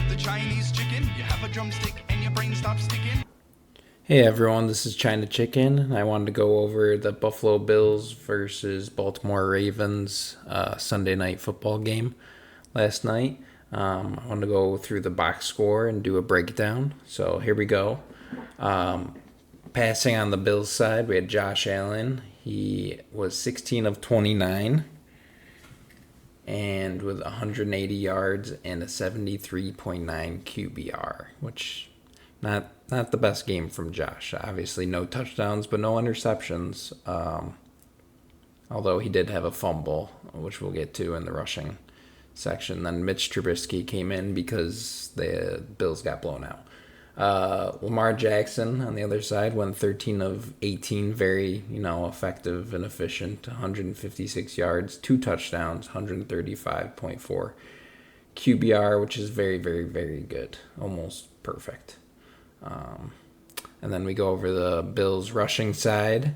the Chinese chicken. You have a drumstick and your brain stops sticking. Hey everyone, this is China Chicken, and I wanted to go over the Buffalo Bills versus Baltimore Ravens Sunday night football game last night. I wanted to go through the box score and do a breakdown. So here we go. Passing on the Bills side, we had Josh Allen. He was 16 of 29 and with 180 yards and a 73.9 QBR, which not the best game from Josh. Obviously, no touchdowns, but no interceptions. Although he did have a fumble, which we'll get to in the rushing section. Then Mitch Trubisky came in because the Bills got blown out. Lamar Jackson on the other side went 13 of 18, very effective and efficient. 156 yards, 2 touchdowns, 135.4 QBR, which is very, very, very good, almost perfect. And then we go over the Bills rushing side.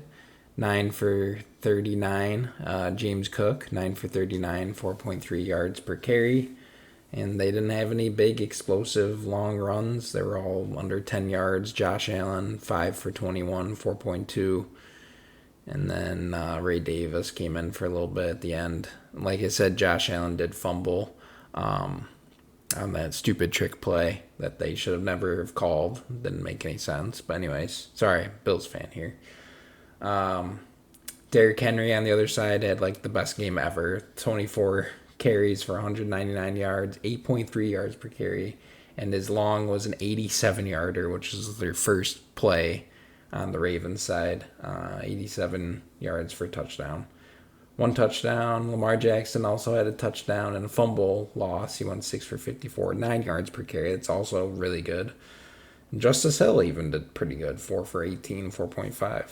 9 for 39. James Cook, 9 for 39, 4.3 yards per carry. And they didn't have any big, explosive, long runs. They were all under 10 yards. Josh Allen, 5 for 21, 4.2. And then Ray Davis came in for a little bit at the end. Like I said, Josh Allen did fumble on that stupid trick play that they should have never have called. Didn't make any sense. But anyways, sorry, Bills fan here. Derrick Henry on the other side had the best game ever. 24 carries for 199 yards, 8.3 yards per carry, and his long was an 87-yarder, which is their first play on the Ravens side. 87 yards for a touchdown. 1 touchdown. Lamar Jackson also had a touchdown and a fumble loss. He went 6 for 54, 9 yards per carry. It's also really good. And Justice Hill even did pretty good, 4 for 18, 4.5.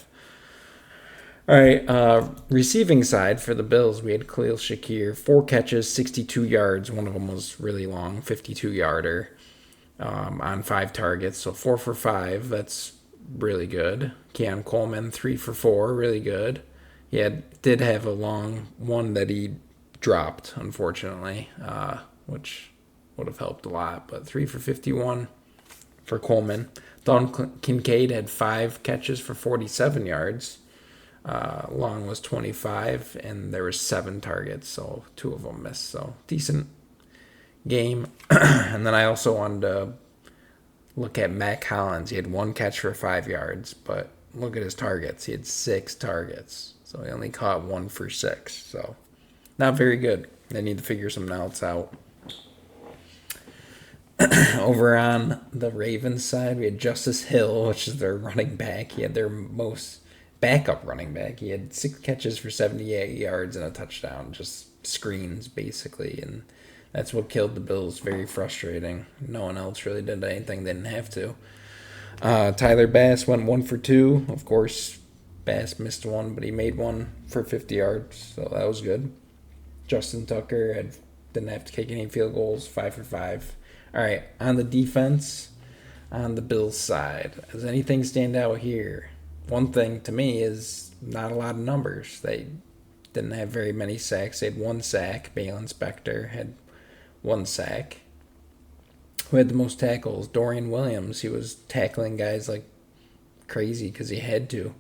All right, receiving side for the Bills, we had Khalil Shakir, 4 catches, 62 yards. One of them was really long, 52-yarder on 5 targets. So 4 for 5, that's really good. Cam Coleman, 3 for 4, really good. He did have a long one that he dropped, unfortunately, which would have helped a lot. But 3 for 51 for Coleman. Don Kincaid had 5 catches for 47 yards. Long was 25, and there were 7 targets, so 2 of them missed. So decent game. And then I also wanted to look at Matt Collins. He had 1 catch for 5 yards, but look at his targets. He had 6 targets, so he only caught 1 for 6. So not very good. They need to figure something else out. Over on the Ravens side, we had Justice Hill, which is their running back. He had their most backup running back. He had 6 catches for 78 yards and a touchdown, just screens basically, and that's what killed the Bills. Very frustrating. No one else really did anything. They didn't have to. Tyler Bass went 1 for 2. Of course, Bass missed 1, but he made 1 for 50 yards, so that was good. Justin Tucker didn't have to kick any field goals, 5 for 5. All right, on the defense, on the Bills side, does anything stand out here? One thing to me is not a lot of numbers. They didn't have very many sacks. They had 1 sack. Balin Spector had 1 sack. Who had the most tackles? Dorian Williams. He was tackling guys like crazy because he had to.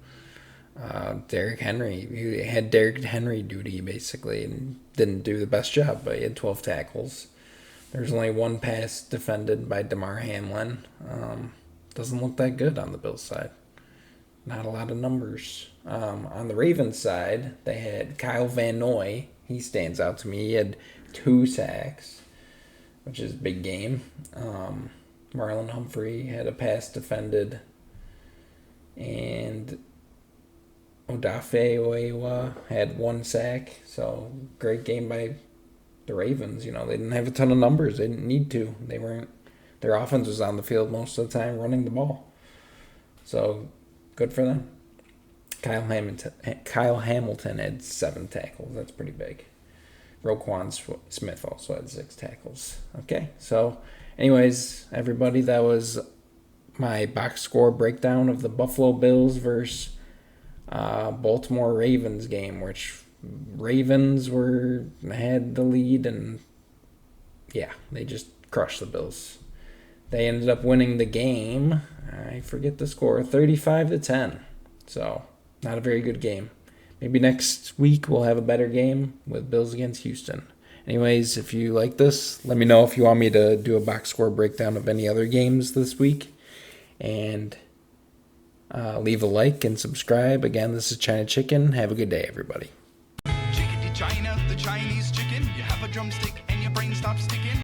Derrick Henry. He had Derrick Henry duty basically and didn't do the best job, but he had 12 tackles. There's only 1 pass defended by Damar Hamlin. Doesn't look that good on the Bills side. Not a lot of numbers. On the Ravens side, they had Kyle Van Noy. He stands out to me. He had 2 sacks, which is a big game. Marlon Humphrey had a pass defended. And Odafe Oewa had 1 sack. So, great game by the Ravens. They didn't have a ton of numbers. They didn't need to. Their offense was on the field most of the time running the ball. So, good for them. Kyle Hamilton had 7 tackles. That's pretty big. Roquan Smith also had 6 tackles. Okay, so anyways, everybody, that was my box score breakdown of the Buffalo Bills versus Baltimore Ravens game, which Ravens had the lead, and yeah, they just crushed the Bills. They ended up winning the game. I forget the score, 35-10. So, not a very good game. Maybe next week we'll have a better game with Bills against Houston. Anyways, if you like this, let me know if you want me to do a box score breakdown of any other games this week. And leave a like and subscribe. Again, this is China Chicken. Have a good day, everybody. Chickadee China, the Chinese chicken. You have a drumstick and your brain stops sticking.